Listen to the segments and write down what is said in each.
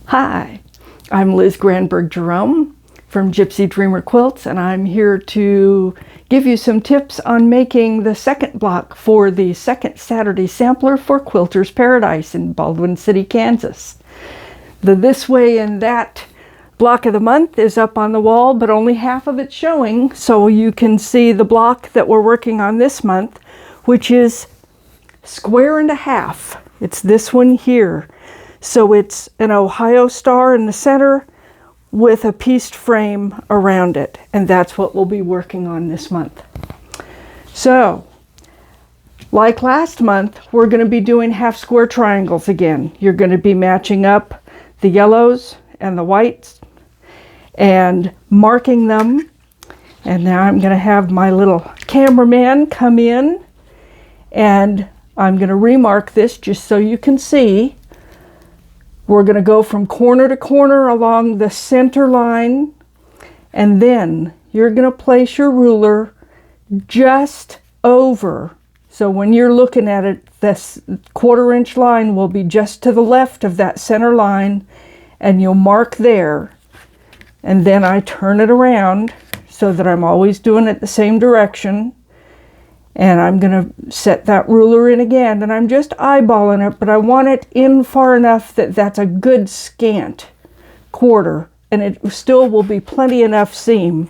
Hi, I'm Liz Granberg Jerome from Gypsy Dreamer Quilts, and I'm here to give you some tips on making the second block for the second Saturday sampler for Quilters Paradise in Baldwin City, Kansas. The This Way and That block of the month is up on the wall, but only half of it's showing, so you can see the block that we're working on this month, which is 1.5 squares. It's this one here. So it's an Ohio star in the center with a pieced frame around it, and that's what we'll be working on this month. So, like last month, we're going to be doing half square triangles again. You're going to be matching up the yellows and the whites and marking them. And now I'm going to have my little cameraman come in, and I'm going to remark this just so you can see. We're going to go from corner to corner along the center line, and then you're going to place your ruler just over. So when you're looking at it, this 1/4 inch line will be just to the left of that center line, and you'll mark there. And then I turn it around so that I'm always doing it the same direction. And I'm going to set that ruler in again, and I'm just eyeballing it, but I want it in far enough that that's a good scant 1/4, and it still will be plenty enough seam.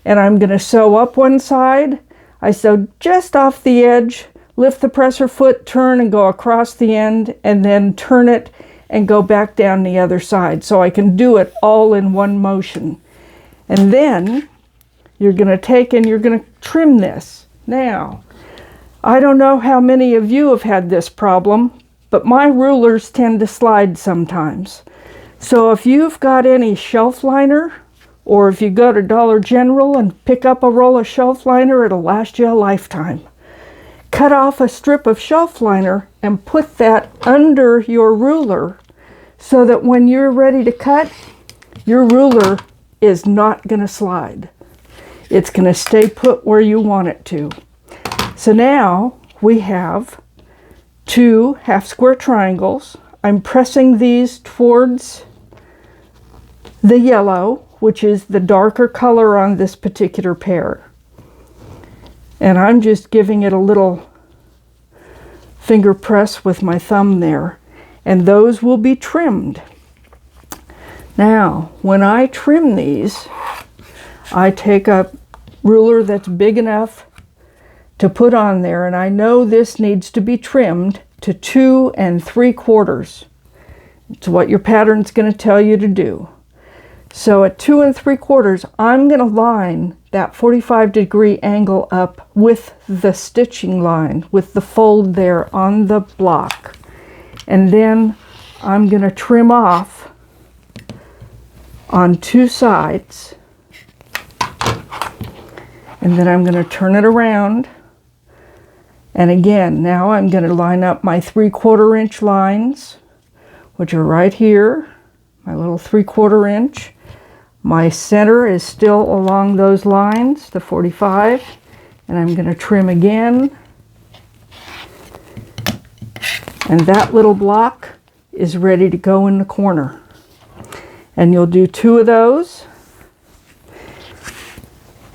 And I'm going to sew up one side. I sew just off the edge, lift the presser foot, turn and go across the end, and then turn it and go back down the other side, so I can do it all in one motion. And then you're going to take and you're going to trim this. Now, I don't know how many of you have had this problem, but my rulers tend to slide sometimes. So if you've got any shelf liner, or if you go to Dollar General and pick up a roll of shelf liner, it'll last you a lifetime. Cut off a strip of shelf liner and put that under your ruler so that when you're ready to cut, your ruler is not going to slide. It's going to stay put where you want it to. So now we have 2 half square triangles. I'm pressing these towards the yellow, which is the darker color on this particular pair. And I'm just giving it a little finger press with my thumb there. And those will be trimmed. Now, when I trim these, I take a ruler that's big enough to put on there, and I know this needs to be trimmed to 2 3/4. It's what your pattern's going to tell you to do. So at 2 3/4, I'm going to line that 45-degree angle up with the stitching line, with the fold there on the block. And then I'm going to trim off on 2 sides. And then I'm going to turn it around. And again, now I'm going to line up my 3/4 inch lines, which are right here, my little 3/4 inch. My center is still along those lines, the 45, and I'm going to trim again. And that little block is ready to go in the corner. And you'll do 2 of those.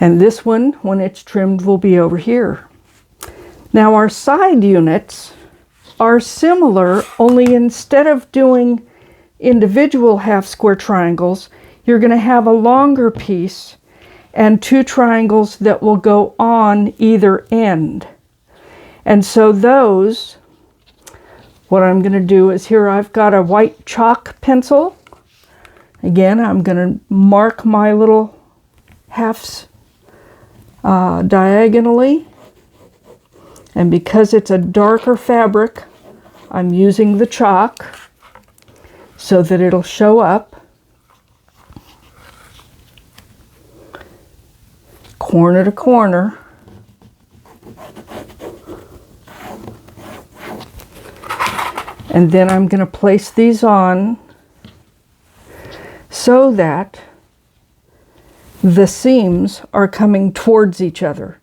And this one, when it's trimmed, will be over here. Now our side units are similar, only instead of doing individual half square triangles, you're going to have a longer piece and 2 triangles that will go on either end. And so those, what I'm going to do is here I've got a white chalk pencil. Again, I'm going to mark my little halves diagonally, and because it's a darker fabric, I'm using the chalk so that it'll show up corner to corner. And then I'm going to place these on so that the seams are coming towards each other.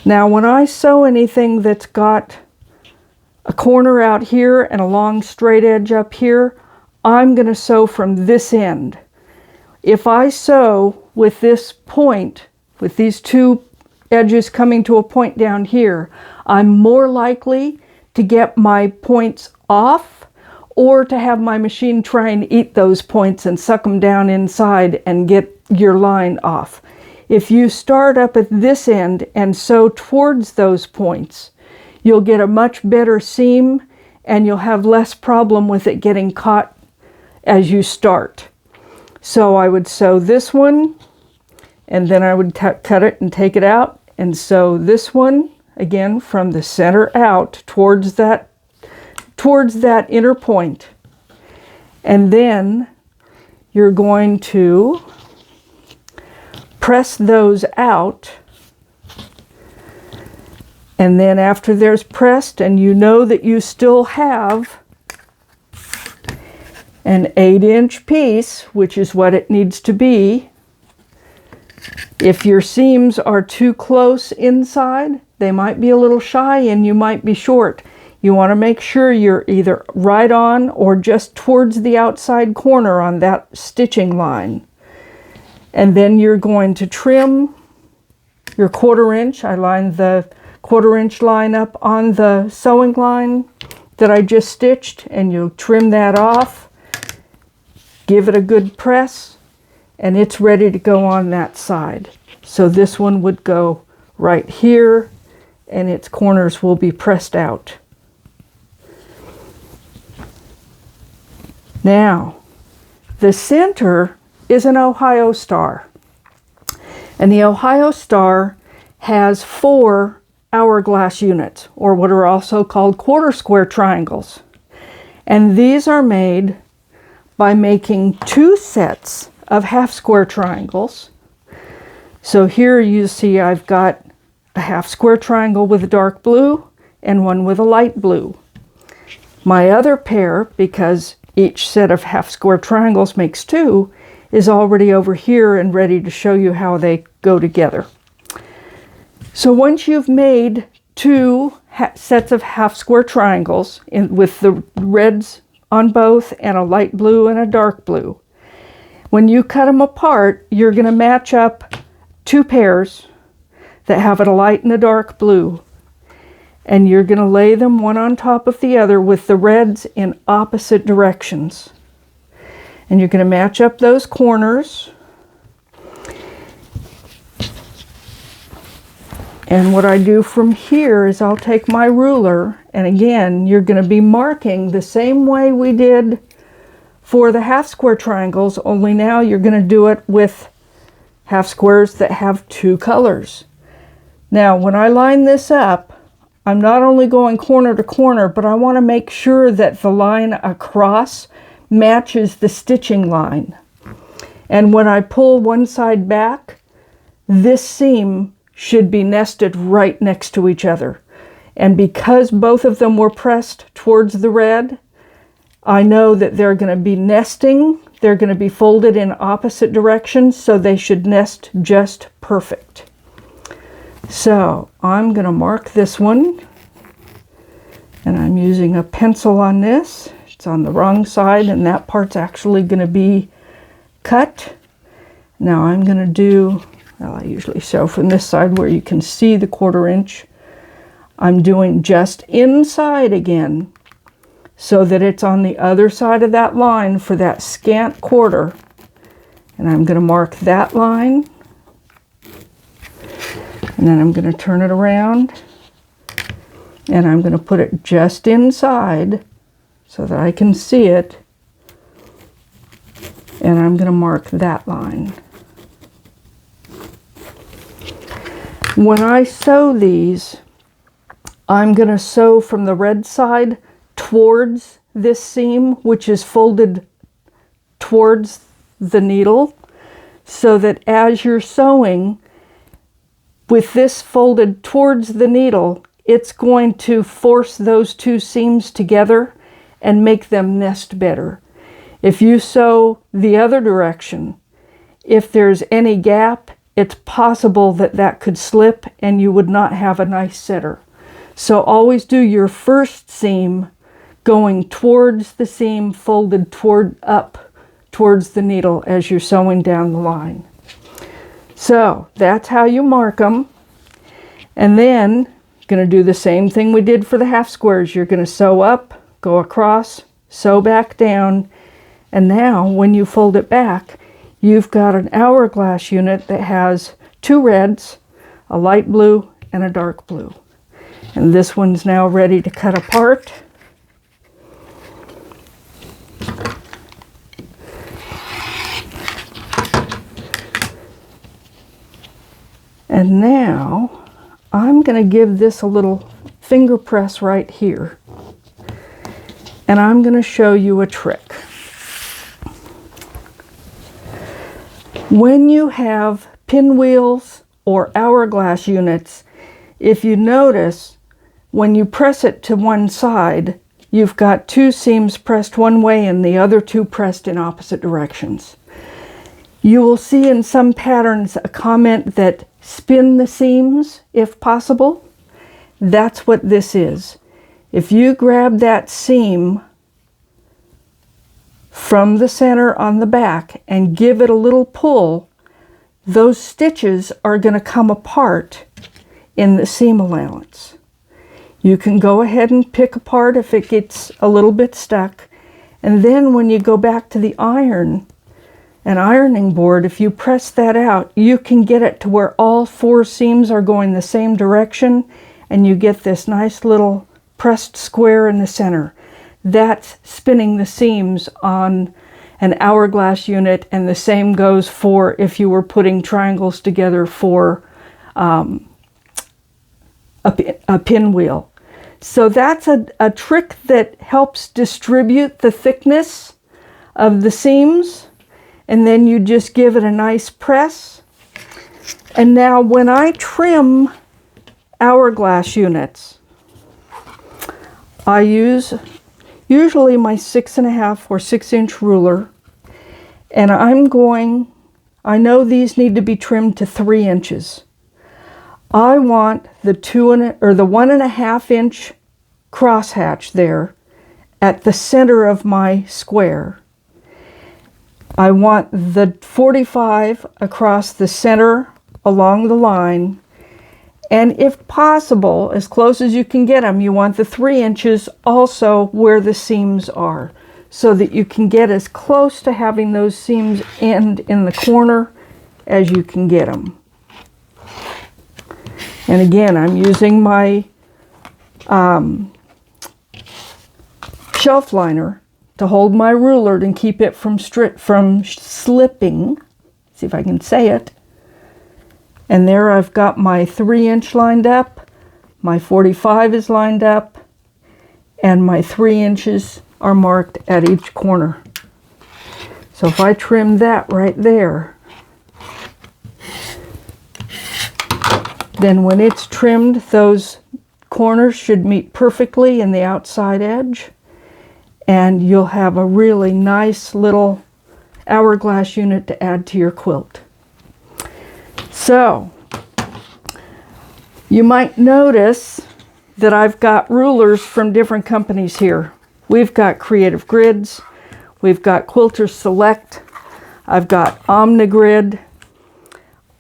Now when I sew anything that's got a corner out here and a long straight edge up here, I'm going to sew from this end. If I sew with this point, with these two edges coming to a point down here, I'm more likely to get my points off or to have my machine try and eat those points and suck them down inside and get your line off. If you start up at this end and sew towards those points, you'll get a much better seam and you'll have less problem with it getting caught as you start. So I would sew this one, and then I would cut it and take it out and sew this one again from the center out towards that inner point. And then you're going to press those out. And then after there's pressed and you know that you still have an 8-inch piece, which is what it needs to be. If your seams are too close inside, they might be a little shy and you might be short. You want to make sure you're either right on or just towards the outside corner on that stitching line. And then you're going to trim your 1/4 inch. I lined the 1/4 inch line up on the sewing line that I just stitched, and you'll trim that off. Give it a good press, and it's ready to go on that side. So this one would go right here, and its corners will be pressed out. Now, the center is an Ohio star, and the Ohio star has 4 hourglass units, or what are also called 1/4 square triangles. And these are made by making 2 sets of 1/2 square triangles. So here you see I've got a 1/2 square triangle with a dark blue and one with a light blue. My other pair, because each set of 1/2 square triangles makes 2, is already over here and ready to show you how they go together. So once you've made 2 sets of 1/2 square triangles with the reds on both and a light blue and a dark blue, when you cut them apart, you're going to match up 2 pairs that have a light and a dark blue, and you're going to lay them one on top of the other with the reds in opposite directions. And you're going to match up those corners. And what I do from here is I'll take my ruler, and again, you're going to be marking the same way we did for the 1/2 square triangles, only now you're going to do it with 1/2 squares that have 2 colors. Now, when I line this up, I'm not only going corner to corner, but I want to make sure that the line across matches the stitching line. And when I pull one side back, this seam should be nested right next to each other. And because both of them were pressed towards the red, I know that they're going to be nesting. They're going to be folded in opposite directions, so they should nest just perfect. So I'm going to mark this one, and I'm using a pencil on this. It's on the wrong side, and that part's actually going to be cut. Now I'm going to do, well, I usually sew from this side where you can see the 1/4 inch. I'm doing just inside again so that it's on the other side of that line for that scant 1/4. And I'm going to mark that line. And then I'm going to turn it around. And I'm going to put it just inside so that I can see it. And I'm going to mark that line. When I sew these, I'm going to sew from the red side towards this seam, which is folded towards the needle, so that as you're sewing with this folded towards the needle, it's going to force those 2 seams together and make them nest better. If you sew the other direction, if there's any gap, it's possible that that could slip and you would not have a nice setter. So always do your first seam going towards the seam, folded up towards the needle as you're sewing down the line. So that's how you mark them. And then going to do the same thing we did for the half squares. You're going to sew up, go across, sew back down, and now when you fold it back, you've got an hourglass unit that has 2 reds, a light blue, and a dark blue. And this one's now ready to cut apart. And now I'm going to give this a little finger press right here. And I'm going to show you a trick. When you have pinwheels or hourglass units, if you notice, when you press it to one side, you've got 2 seams pressed one way and the other 2 pressed in opposite directions. You will see in some patterns a comment that spin the seams if possible. That's what this is. If you grab that seam from the center on the back and give it a little pull, those stitches are going to come apart in the seam allowance. You can go ahead and pick apart if it gets a little bit stuck, and then when you go back to the ironing board, if you press that out, you can get it to where all 4 seams are going the same direction, and you get this nice little pressed square in the center. That's spinning the seams on an hourglass unit, and the same goes for if you were putting triangles together for a pinwheel. So that's a trick that helps distribute the thickness of the seams, and then you just give it a nice press. And now when I trim hourglass units, I use usually my 6.5 or 6-inch ruler, and I know these need to be trimmed to 3 inches. I want the 1.5 inch crosshatch there at the center of my square. I want the 45 across the center along the line, and if possible, as close as you can get them, you want the 3 inches also where the seams are, so that you can get as close to having those seams end in the corner as you can get them. And again, I'm using my shelf liner to hold my ruler and keep it from slipping. See if I can say it. And there I've got my 3-inch lined up, my 45 is lined up, and my 3 inches are marked at each corner. So if I trim that right there, then when it's trimmed, those corners should meet perfectly in the outside edge, and you'll have a really nice little hourglass unit to add to your quilt. So, you might notice that I've got rulers from different companies here. We've got Creative Grids, we've got Quilters Select, I've got Omnigrid.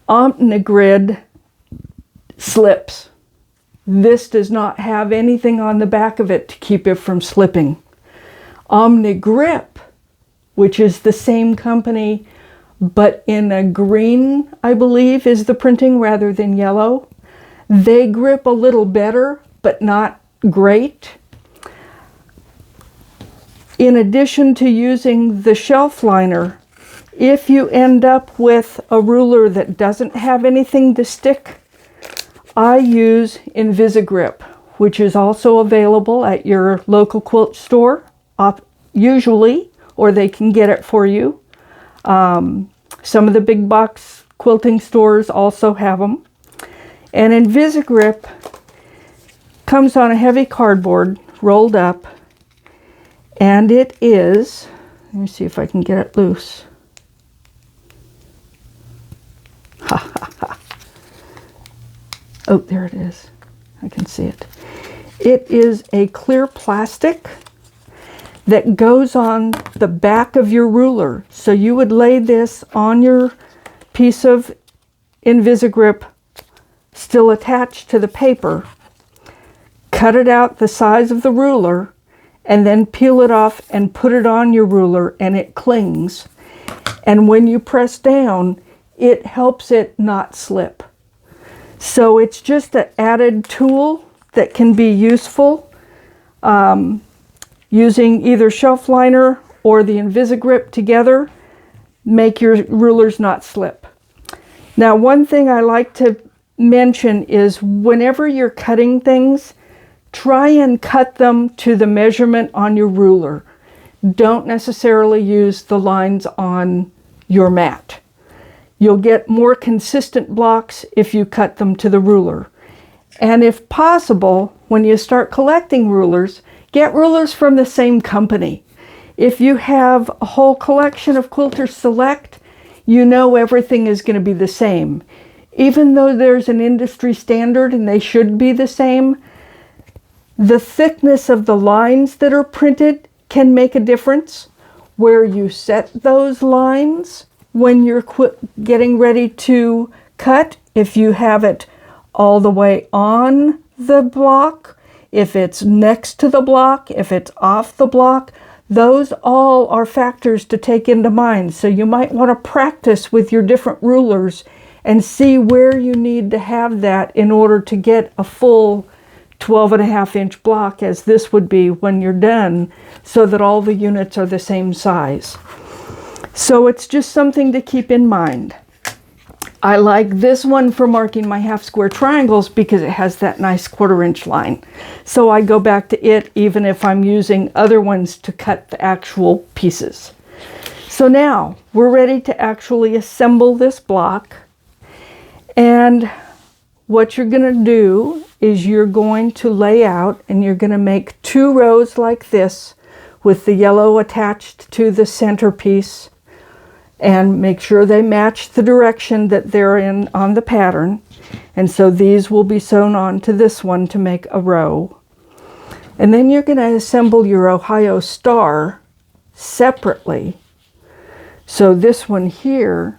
Omnigrid slips. This does not have anything on the back of it to keep it from slipping. Omnigrip, which is the same company, but in a green, I believe, is the printing rather than yellow. They grip a little better, but not great. In addition to using the shelf liner, if you end up with a ruler that doesn't have anything to stick, I use Invisigrip, which is also available at your local quilt store, usually, or they can get it for you. Some of the big box quilting stores also have them. And Invisigrip comes on a heavy cardboard rolled up, and it is, let me see if I can get it loose. Oh, there it is. I can see it. It is a clear plastic, that goes on the back of your ruler. So you would lay this on your piece of Invisigrip still attached to the paper, cut it out the size of the ruler, and then peel it off and put it on your ruler, and it clings. And when you press down, it helps it not slip. So it's just an added tool that can be useful using either shelf liner or the Invisigrip together. Make your rulers not slip. Now, one thing I like to mention is whenever you're cutting things, try and cut them to the measurement on your ruler. Don't necessarily use the lines on your mat. You'll get more consistent blocks if you cut them to the ruler. And if possible, when you start collecting rulers, get rulers from the same company. If you have a whole collection of Quilters Select, you know everything is going to be the same. Even though there's an industry standard and they should be the same, the thickness of the lines that are printed can make a difference. Where you set those lines when you're getting ready to cut, if you have it all the way on the block, if it's next to the block, if it's off the block, those all are factors to take into mind. So you might want to practice with your different rulers and see where you need to have that in order to get a full 12.5-inch block, as this would be when you're done, so that all the units are the same size. So it's just something to keep in mind. I like this one for marking my half square triangles because it has that nice 1/4-inch line. So I go back to it even if I'm using other ones to cut the actual pieces. So now we're ready to actually assemble this block. And what you're going to do is you're going to lay out, and you're going to make 2 rows like this with the yellow attached to the centerpiece, and make sure they match the direction that they're in on the pattern. And so these will be sewn on to this one to make a row. And then you're going to assemble your Ohio star separately. So this one here,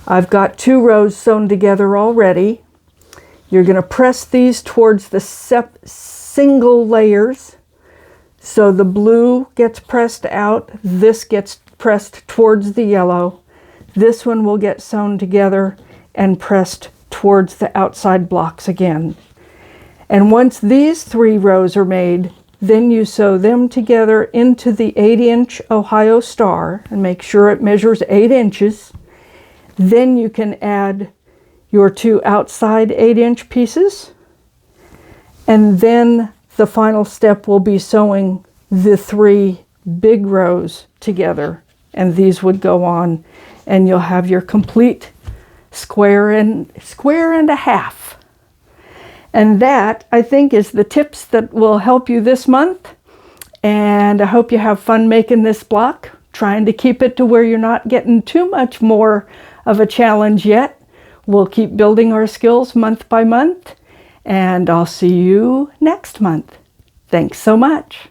I've got 2 rows sewn together already. You're going to press these towards the single layers. So the blue gets pressed out, this gets pressed towards the yellow. This one will get sewn together and pressed towards the outside blocks again. And once these 3 rows are made, then you sew them together into the 8-inch Ohio star and make sure it measures 8 inches. Then you can add your 2 outside 8-inch pieces, and then the final step will be sewing the 3 big rows together, and these would go on, and you'll have your complete square and a half. And that, I think, is the tips that will help you this month. And I hope you have fun making this block, trying to keep it to where you're not getting too much more of a challenge yet. We'll keep building our skills month by month, and I'll see you next month. Thanks so much.